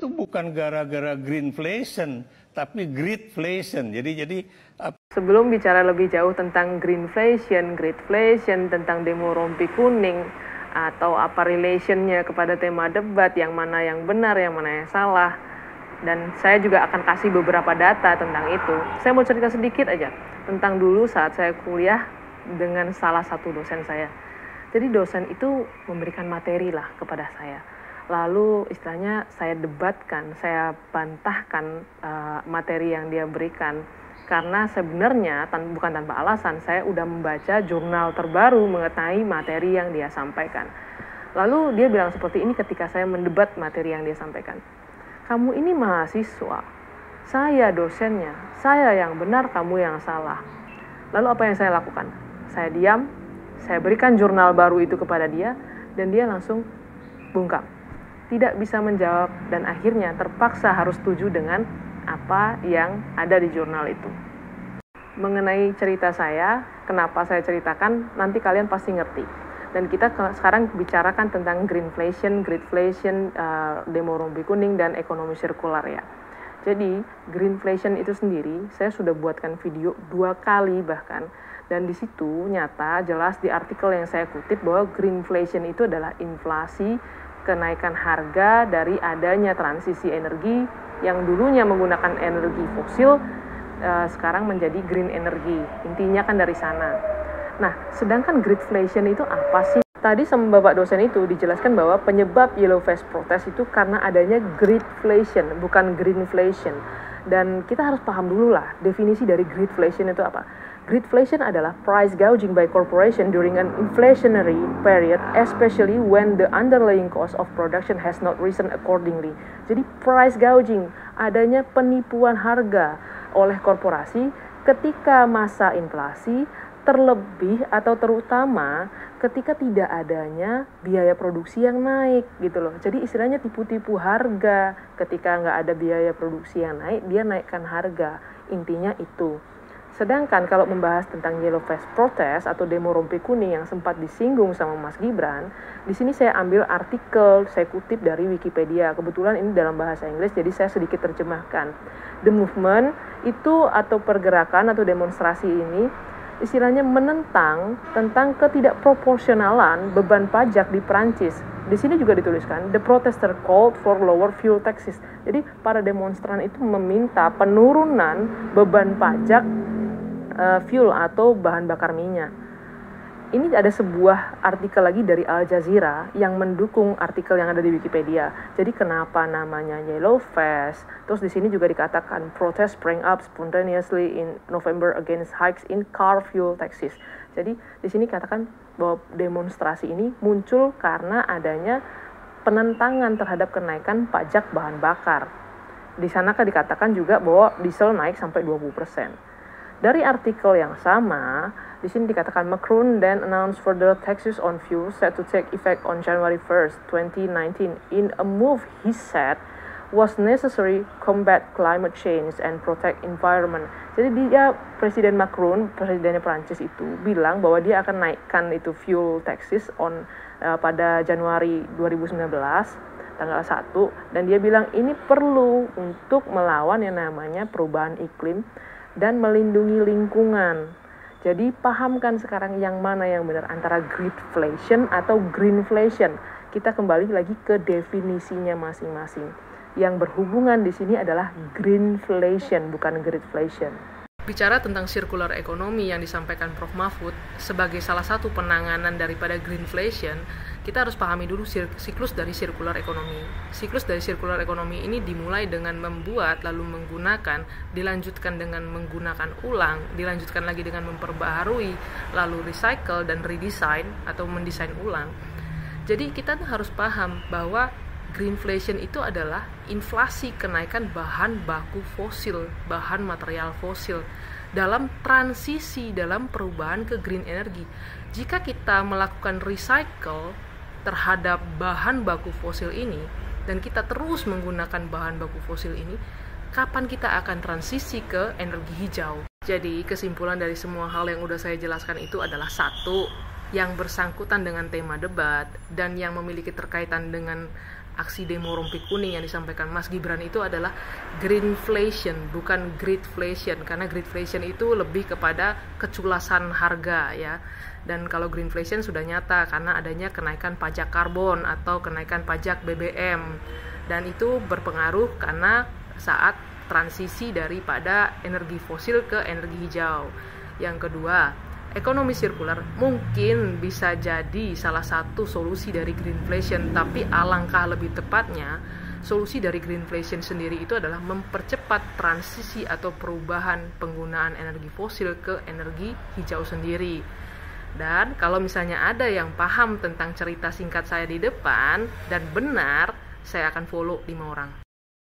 itu bukan gara-gara greenflation, tapi greedflation. Jadi sebelum bicara lebih jauh tentang greenflation, greedflation, tentang demo rompi kuning, atau apa relationnya kepada tema debat, yang mana yang benar, yang mana yang salah, dan saya juga akan kasih beberapa data tentang itu. Saya mau cerita sedikit aja tentang dulu saat saya kuliah dengan salah satu dosen saya. Jadi dosen itu memberikan materi lah kepada saya. Lalu istilahnya saya debatkan, saya bantahkan materi yang dia berikan. Karena sebenarnya bukan tanpa alasan, saya udah membaca jurnal terbaru mengenai materi yang dia sampaikan. Lalu dia bilang seperti ini ketika saya mendebat materi yang dia sampaikan. Kamu ini mahasiswa, saya dosennya, saya yang benar, kamu yang salah. Lalu apa yang saya lakukan? Saya diam, saya berikan jurnal baru itu kepada dia, dan dia langsung bungkam. Tidak bisa menjawab, dan akhirnya terpaksa harus setuju dengan apa yang ada di jurnal itu. Mengenai cerita saya, kenapa saya ceritakan, nanti kalian pasti ngerti. Dan kita sekarang bicarakan tentang greenflation, greedflation, demo rompi kuning, dan ekonomi sirkular ya. Jadi, greenflation itu sendiri, saya sudah buatkan video 2 kali bahkan. Dan di situ nyata, jelas di artikel yang saya kutip bahwa greenflation itu adalah inflasi, kenaikan harga dari adanya transisi energi yang dulunya menggunakan energi fosil, sekarang menjadi green energy. Intinya kan dari sana. Nah, sedangkan greedflation itu apa sih? Tadi sama Bapak dosen itu dijelaskan bahwa penyebab yellow vest protest itu karena adanya greedflation, bukan greenflation. Dan kita harus paham dulu lah, definisi dari greedflation itu apa. Greedflation adalah price gouging by corporation during an inflationary period, especially when the underlying cost of production has not risen accordingly. Jadi price gouging, adanya penipuan harga oleh korporasi ketika masa inflasi, terlebih atau terutama ketika tidak adanya biaya produksi yang naik gitu loh. Jadi istilahnya tipu-tipu harga, ketika nggak ada biaya produksi yang naik, dia naikkan harga. Intinya itu. Sedangkan kalau membahas tentang yellow vest protest atau demo rompi kuning yang sempat disinggung sama Mas Gibran, di sini saya ambil artikel, saya kutip dari Wikipedia. Kebetulan ini dalam bahasa Inggris, jadi saya sedikit terjemahkan. The movement itu atau pergerakan atau demonstrasi ini istilahnya menentang tentang ketidakproporsionalan beban pajak di Prancis. Di sini juga dituliskan, the protester called for lower fuel taxes. Jadi para demonstran itu meminta penurunan beban pajak fuel atau bahan bakar minyak. Ini ada sebuah artikel lagi dari Al Jazeera yang mendukung artikel yang ada di Wikipedia. Jadi kenapa namanya yellow vest? Terus di sini juga dikatakan protest sprang up spontaneously in November against hikes in car fuel taxes. Jadi di sini katakan bahwa demonstrasi ini muncul karena adanya penentangan terhadap kenaikan pajak bahan bakar. Di sana kan dikatakan juga bahwa diesel naik sampai 20%. Dari artikel yang sama, di sini dikatakan Macron then announced further taxes on fuel set to take effect on January 1st, 2019 in a move he said was necessary combat climate change and protect environment. Jadi Presiden Macron, presidennya Prancis itu bilang bahwa dia akan naikkan itu fuel taxes pada Januari 2019 tanggal 1, dan dia bilang ini perlu untuk melawan yang namanya perubahan iklim dan melindungi lingkungan. Jadi pahamkan sekarang yang mana yang benar antara greedflation atau greenflation. Kita kembali lagi ke definisinya masing-masing. Yang berhubungan di sini adalah greenflation, bukan greedflation. Bicara tentang circular economy yang disampaikan Prof. Mahfud sebagai salah satu penanganan daripada greenflation, kita harus pahami dulu siklus dari circular economy. Siklus dari circular economy ini dimulai dengan membuat, lalu menggunakan, dilanjutkan dengan menggunakan ulang, dilanjutkan lagi dengan memperbaharui, lalu recycle dan redesign atau mendesain ulang. Jadi kita harus paham bahwa greenflation itu adalah inflasi kenaikan bahan baku fosil, bahan material fosil dalam transisi, dalam perubahan ke green energy. Jika kita melakukan recycle terhadap bahan baku fosil ini dan kita terus menggunakan bahan baku fosil ini, kapan kita akan transisi ke energi hijau? Jadi kesimpulan dari semua hal yang udah saya jelaskan itu adalah satu, yang bersangkutan dengan tema debat dan yang memiliki terkaitan dengan aksi demo rompi kuning yang disampaikan Mas Gibran itu adalah greenflation, bukan greedflation, karena greedflation itu lebih kepada keculasan harga ya. Dan kalau greenflation sudah nyata karena adanya kenaikan pajak karbon atau kenaikan pajak BBM, dan itu berpengaruh karena saat transisi daripada energi fosil ke energi hijau. Yang kedua, ekonomi sirkular mungkin bisa jadi salah satu solusi dari greenflation, tapi alangkah lebih tepatnya solusi dari greenflation sendiri itu adalah mempercepat transisi atau perubahan penggunaan energi fosil ke energi hijau sendiri. Dan kalau misalnya ada yang paham tentang cerita singkat saya di depan dan benar, saya akan follow 5 orang.